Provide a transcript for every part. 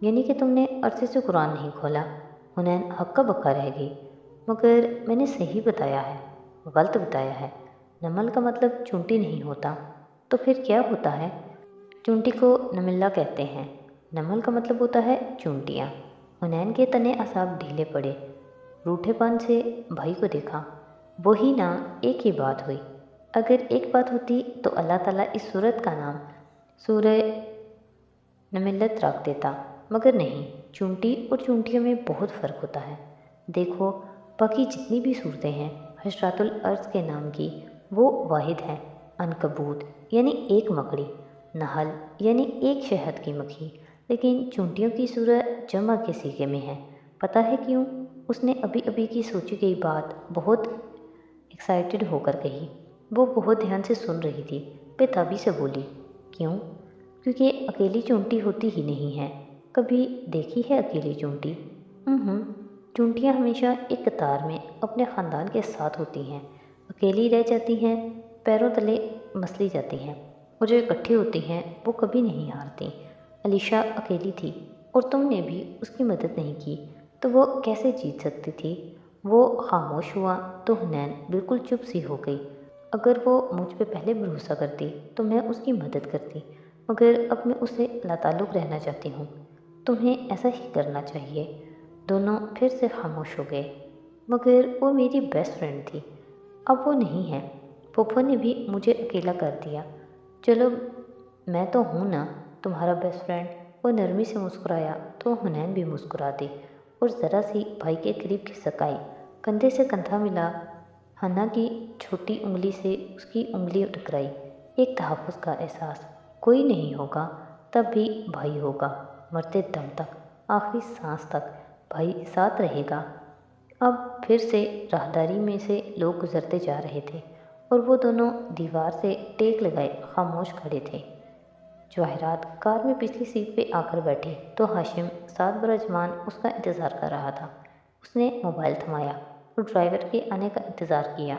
یعنی کہ تم نے عرصے سے قرآن نہیں کھولا؟ حنین ہکا بکا رہ گئی۔ مگر میں نے صحیح بتایا ہے۔ غلط بتایا ہے؟ نمل کا مطلب چونٹی نہیں ہوتا، تو پھر کیا ہوتا ہے؟ چونٹی کو نملا کہتے ہیں، نمل کا مطلب ہوتا ہے چونٹیاں۔ حنین کے تنے اعصاب ڈھیلے پڑے، روٹھے پن سے بھائی کو دیکھا۔ وہی نا، ایک ہی بات ہوئی۔ اگر ایک بات ہوتی تو اللہ تعالیٰ اس صورت کا نام سورہ نملت رکھ دیتا، مگر نہیں۔ چونٹی اور چونٹیوں میں بہت فرق ہوتا ہے۔ دیکھو، باقی جتنی بھی صورتیں ہیں حشرات الارض کے نام کی، وہ واحد ہیں۔ عنکبوت یعنی ایک مکڑی، نحل یعنی ایک شہد کی مکھی، لیکن چونٹیوں کی صورت جمع کے صیغے میں ہے۔ پتہ ہے کیوں؟ اس نے ابھی ابھی کی سوچی گئی بات بہت ایکسائٹڈ ہو کر کہی۔ وہ بہت دھیان سے سن رہی تھی، بے تابی سے بولی۔ کیوں؟ کیونکہ اکیلی چونٹی ہوتی ہی نہیں ہے۔ کبھی دیکھی ہے اکیلی چونٹی؟ چونٹیاں ہمیشہ ایک قطار میں اپنے خاندان کے ساتھ ہوتی ہیں، اکیلی رہ جاتی ہیں، پیروں تلے مسلی جاتی ہیں، اور جو اکٹھی ہوتی ہیں وہ کبھی نہیں ہارتی۔ علیشا اکیلی تھی اور تم نے بھی اس کی مدد نہیں کی، تو وہ کیسے جیت سکتی تھی؟ وہ خاموش ہوا تو حنین بالکل چپ سی ہو گئی۔ اگر وہ مجھ پہ پہلے بھروسہ کرتی تو میں اس کی مدد کرتی، مگر اب میں اسے لاتعلق رہنا چاہتی ہوں۔ تمہیں ایسا ہی کرنا چاہیے۔ دونوں پھر سے خاموش ہو گئے۔ مگر وہ میری بیسٹ فرینڈ تھی، اب وہ نہیں ہے۔ پھوپھو نے بھی مجھے اکیلا کر دیا۔ چلو، میں تو ہوں نا تمہارا بیسٹ فرینڈ۔ وہ نرمی سے مسکرایا تو حنین بھی مسکرا دی اور ذرا سی بھائی کے قریب کھسک آئی، کندھے سے کندھا ملا۔ حنا کی چھوٹی انگلی سے اس کی انگلی ٹکرائی۔ ایک تحفظ کا احساس۔ کوئی نہیں ہوگا، تب بھی بھائی ہوگا، مرتے دم تک، آخری سانس تک بھائی ساتھ رہے گا۔ اب پھر سے راہداری میں سے لوگ گزرتے جا رہے تھے اور وہ دونوں دیوار سے ٹیک لگائے خاموش کھڑے تھے۔ جواہرات کار میں پچھلی سیٹ پہ آ کر بیٹھی تو ہاشم ساتھ براجمان اس کا انتظار کر رہا تھا۔ اس نے موبائل تھمایا اور ڈرائیور کے آنے کا انتظار کیا،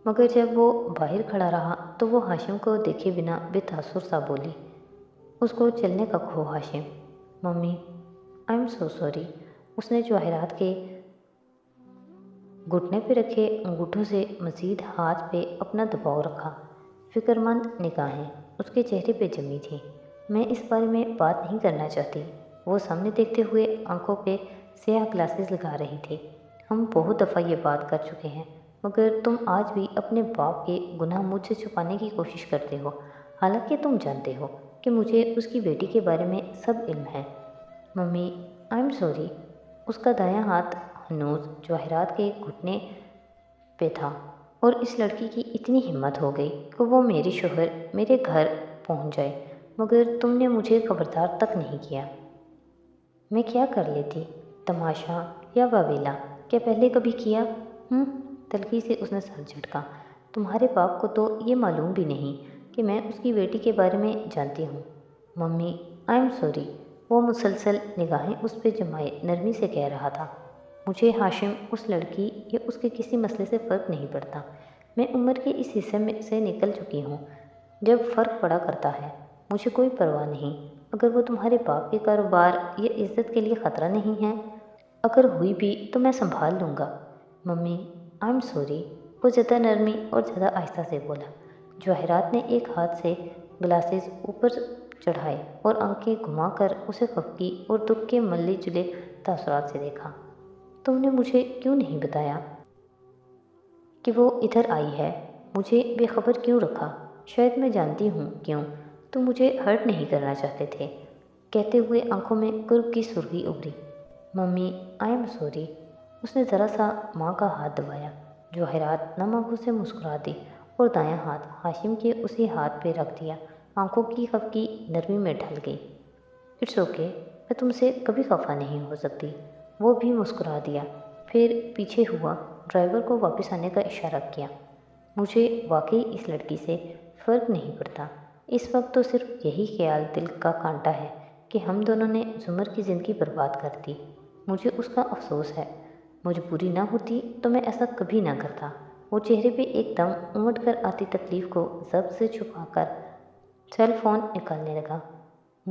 مگر جب وہ باہر کھڑا رہا تو وہ ہاشم کو دیکھے بنا بے تاثر سا بولی۔ اس کو چلنے کا کھو Hashim. Mummy, I am so sorry. اس نے جواہرات کے گھٹنے پہ رکھے انگوٹھوں سے مزید ہاتھ پہ اپنا دباؤ رکھا۔ فکر مند نگاہیں اس کے چہرے پہ جمی تھیں۔ میں اس بارے میں بات نہیں کرنا چاہتی۔ وہ سامنے دیکھتے ہوئے آنکھوں پہ سیاہ گلاسز لگا رہی تھی۔ ہم بہت دفعہ یہ بات کر چکے ہیں، مگر تم آج بھی اپنے باپ کے گناہ مجھ سے چھپانے کی کوشش کرتے ہو، حالانکہ تم جانتے ہو کہ مجھے اس کی بیٹی کے بارے میں سب علم ہے۔ Mummy, I am sorry. اس کا دایاں ہاتھ ہنوز جواہرات کے گھٹنے پہ تھا، اور اس لڑکی کی اتنی ہمت ہو گئی کہ وہ میرے شوہر میرے گھر پہنچ جائے، مگر تم نے مجھے خبردار تک نہیں کیا۔ میں کیا کر لیتی؟ تماشا یا واویلا؟ کیا پہلے کبھی کیا؟ تلخی سے اس نے سر جھٹکا۔ تمہارے باپ کو تو یہ معلوم بھی نہیں کہ میں اس کی بیٹی کے بارے میں جانتی ہوں۔ Mummy, I am sorry. وہ مسلسل نگاہیں اس پہ جمائے نرمی سے کہہ رہا تھا۔ مجھے ہاشم اس لڑکی یا اس کے کسی مسئلے سے فرق نہیں پڑتا۔ میں عمر کے اس حصے میں سے نکل چکی ہوں جب فرق پڑا کرتا ہے۔ مجھے کوئی پرواہ نہیں اگر وہ تمہارے باپ کے کاروبار یا عزت کے لیے خطرہ نہیں ہے۔ اگر ہوئی بھی تو میں سنبھال لوں گا۔ Mummy, I am sorry. وہ زیادہ نرمی اور زیادہ آہستہ سے بولا۔ جواہرات نے ایک ہاتھ سے گلاسز اوپر چڑھائے اور آنکھیں گھما کر اسے خفگی اور دکھ کے ملے جلے تاثرات سے دیکھا۔ تم نے مجھے کیوں نہیں بتایا کہ وہ ادھر آئی ہے؟ مجھے بے خبر کیوں رکھا؟ شاید میں جانتی ہوں کیوں۔ تم مجھے ہرٹ نہیں کرنا چاہتے تھے۔ کہتے ہوئے آنکھوں میں کرب کی سرخی ابھری۔ Mummy, I am sorry. اس نے ذرا سا ماں کا ہاتھ دبایا۔ جواہرات نم آنکھوں سے مسکرا دی اور دایاں ہاتھ ہاشم کے اسی ہاتھ پہ رکھ دیا۔ آنکھوں کی خفگی نرمی میں ڈھل گئی۔ اٹس اوکے، میں تم سے کبھی خفا نہیں ہو سکتی۔ وہ بھی مسکرا دیا، پھر پیچھے ہوا، ڈرائیور کو واپس آنے کا اشارہ کیا۔ مجھے واقعی اس لڑکی سے فرق نہیں پڑتا۔ اس وقت تو صرف یہی خیال دل کا کانٹا ہے کہ ہم دونوں نے زمر کی زندگی برباد کر دی۔ مجھے اس کا افسوس ہے۔ مجبوری نہ ہوتی تو میں ایسا کبھی نہ کرتا۔ وہ چہرے پہ ایک دم امٹ کر آتی تکلیف کو ضبط سے چھپا کر سیل فون نکالنے لگا۔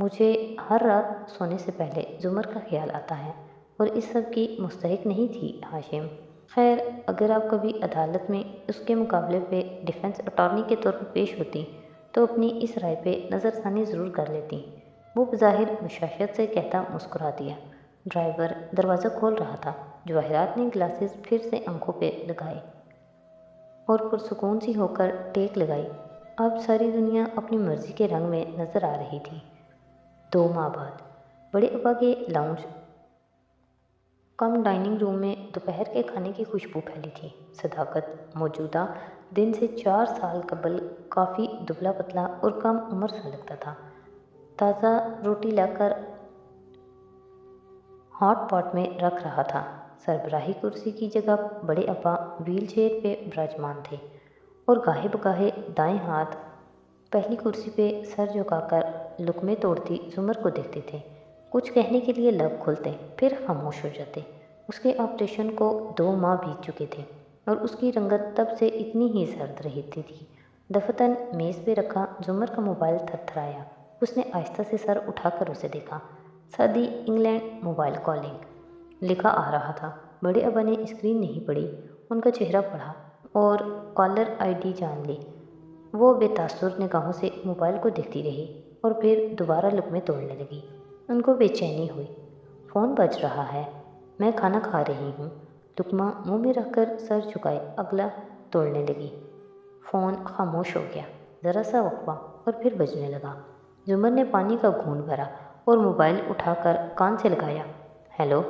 مجھے ہر رات سونے سے پہلے زمر کا خیال آتا ہے اور اس سب کی مستحق نہیں تھی ہاشم۔ خیر، اگر آپ کبھی عدالت میں اس کے مقابلے پہ ڈیفنس اٹارنی کے طور پر پیش ہوتی تو اپنی اس رائے پہ نظر ثانی ضرور کر لیتی۔ وہ بظاہر بشاشت سے کہتا مسکرا دیا۔ ڈرائیور دروازہ کھول رہا تھا۔ جواہرات نے گلاسز پھر سے آنکھوں پہ لگائے اور پرسکون سی ہو کر ٹیک لگائی۔ اب ساری دنیا اپنی مرضی کے رنگ میں نظر آ رہی تھی۔ 2 ماہ بعد بڑے ابا کے لاؤنج کم ڈائننگ روم میں دوپہر کے کھانے کی خوشبو پھیلی تھی۔ صداقت موجودہ دن سے 4 سال قبل کافی دبلا پتلا اور کم عمر سا لگتا تھا۔ تازہ روٹی لا کر ہاٹ پاٹ میں رکھ رہا تھا۔ سربراہی کرسی کی جگہ بڑے ابا ویل چیئر پہ براجمان تھے اور گاہے بگاہے دائیں ہاتھ پہلی کرسی پہ سر جھکا کر لقمے توڑتی زمر کو دیکھتے تھے۔ کچھ کہنے کے لیے لب کھلتے پھر خاموش ہو جاتے۔ اس کے آپریشن کو 2 ماہ بیت چکے تھے اور اس کی رنگت تب سے اتنی ہی زرد رہتی تھی۔ دفتن میز پہ رکھا زمر کا موبائل تھر تھرایا۔ اس نے آہستہ سے سر اٹھا کر اسے دیکھا۔ سادی انگلینڈ موبائل کالنگ لکھا آ رہا تھا۔ بڑے ابا نے اسکرین نہیں پڑھی، ان کا چہرہ پڑھا اور کالر آئی ڈی جان لی۔ وہ بے تاثر نگاہوں سے موبائل کو دیکھتی رہی اور پھر دوبارہ لقمے توڑنے لگی۔ ان کو بے چینی ہوئی۔ فون بج رہا ہے، میں کھانا کھا رہی ہوں۔ لقمہ منہ میں رکھ کر سر جھکائے اگلا توڑنے لگی۔ فون خاموش ہو گیا۔ ذرا سا وقفہ اور پھر بجنے لگا۔ زمر نے پانی کا گھونٹ بھرا اور موبائل اٹھا کر کان سے لگایا۔ ہیلو،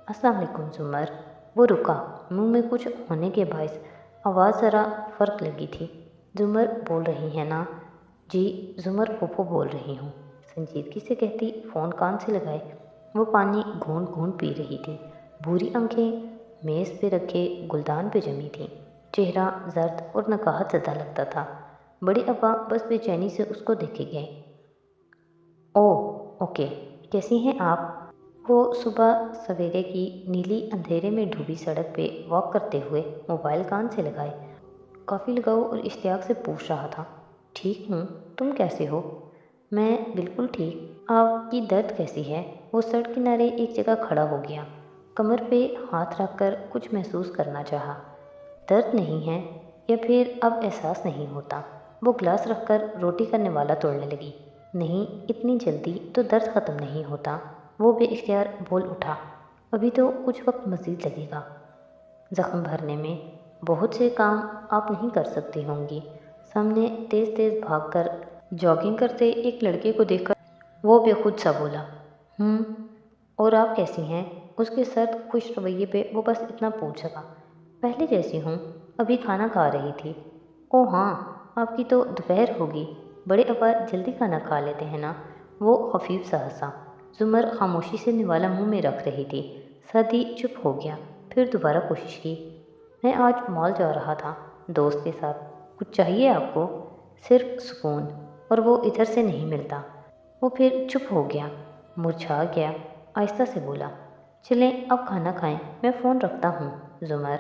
السلام علیکم زمر۔ وہ رکا۔ منہ میں کچھ ہونے کے باعث آواز ذرا فرق لگی تھی۔ زمر بول رہی ہیں نا؟ جی، زمر پھوپھو بول رہی ہوں، سنجیدگی سے کہتی فون کان سے لگائے۔ وہ پانی گھونٹ گھونٹ پی رہی تھی۔ بھوری آنکھیں میز پہ رکھے گلدان پہ جمی تھیں۔ چہرہ زرد اور نکاہت زدہ لگتا تھا۔ بڑے ابا بس بے چینی سے اس کو دیکھے گئے۔ اوکے، کیسی ہیں آپ؟ وہ صبح سویرے کی نیلی اندھیرے میں ڈوبی سڑک پہ واک کرتے ہوئے موبائل کان سے لگائے کافی لگاؤ اور اشتیاق سے پوچھ رہا تھا۔ ٹھیک ہوں، تم کیسے ہو؟ میں بالکل ٹھیک۔ آپ کی درد کیسی ہے؟ وہ سڑک کنارے ایک جگہ کھڑا ہو گیا، کمر پہ ہاتھ رکھ کر کچھ محسوس کرنا چاہا۔ درد نہیں ہے یا پھر اب احساس نہیں ہوتا؟ وہ گلاس رکھ کر روٹی کا نوالا توڑنے لگی۔ نہیں، اتنی جلدی تو درد ختم نہیں ہوتا۔ وہ بے اختیار بول اٹھا۔ ابھی تو کچھ وقت مزید لگے گا زخم بھرنے میں۔ بہت سے کام آپ نہیں کر سکتی ہوں گی۔ سامنے تیز تیز بھاگ کر جاگنگ کرتے ایک لڑکے کو دیکھ کر وہ بے خود سا بولا۔ اور آپ کیسی ہیں؟ اس کے سرد خوش رویے پہ وہ بس اتنا پوچھ سکا۔ پہلے جیسی ہوں، ابھی کھانا کھا رہی تھی۔ او ہاں، آپ کی تو دوپہر ہوگی۔ بڑے ابا جلدی کھانا کھا لیتے ہیں نا؟ وہ خفیف سا ہنسا۔ زمر خاموشی سے نوالا منہ میں رکھ رہی تھی۔ سادی چپ ہو گیا، پھر دوبارہ کوشش کی۔ میں آج مال جا رہا تھا دوست کے ساتھ۔ کچھ چاہیے آپ کو؟ صرف سکون، اور وہ ادھر سے نہیں ملتا۔ وہ پھر چپ ہو گیا، مرجھا گیا، آہستہ سے بولا۔ چلیں اب کھانا کھائیں، میں فون رکھتا ہوں۔ زمر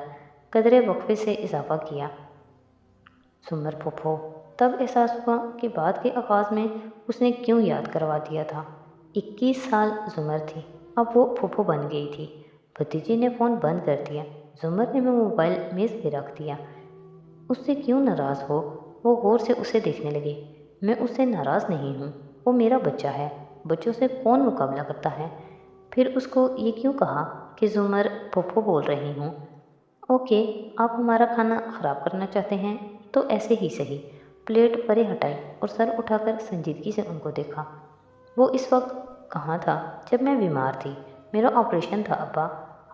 قدرے وقفے سے اضافہ کیا۔ زمر پھوپھو۔ تب احساس ہوا کہ بات کے آغاز میں اس نے کیوں یاد کروا دیا تھا۔ 21 سال زمر تھی، اب وہ پھوپھو بن گئی تھی۔ بھتیجی نے فون بند کر دیا۔ زمر نے موبائل میز پہ رکھ دیا۔ اس سے کیوں ناراض ہو؟ وہ غور سے اسے دیکھنے لگی۔ میں اس سے ناراض نہیں ہوں، وہ میرا بچہ ہے۔ بچوں سے کون مقابلہ کرتا ہے؟ پھر اس کو یہ کیوں کہا کہ زمر پھوپھو بول رہی ہوں؟ اوکے، آپ ہمارا کھانا خراب کرنا چاہتے ہیں تو ایسے ہی صحیح۔ پلیٹ پرے ہٹائی اور سر اٹھا کر سنجیدگی سے ان کو دیکھا۔ وہ اس وقت کہاں تھا جب میں بیمار تھی؟ میرا آپریشن تھا ابا۔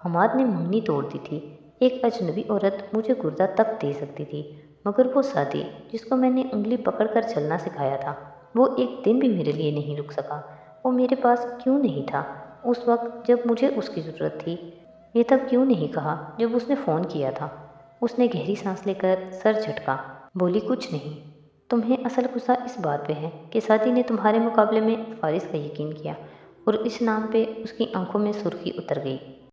حماد نے منگنی توڑ دی تھی۔ ایک اجنبی عورت مجھے گردہ تک دے سکتی تھی، مگر وہ سادی جس کو میں نے انگلی پکڑ کر چلنا سکھایا تھا، وہ ایک دن بھی میرے لیے نہیں رک سکا۔ وہ میرے پاس کیوں نہیں تھا اس وقت جب مجھے اس کی ضرورت تھی؟ یہ تب کیوں نہیں کہا جب اس نے فون کیا تھا؟ اس نے گہری سانس لے کر سر جھٹکا، بولی کچھ نہیں۔ تمہیں اصل غصہ اس بات پہ ہے کہ سادی نے تمہارے مقابلے میں فارس کا یقین کیا، اور اس نام پہ اس کی آنکھوں میں سرخی اتر گئی۔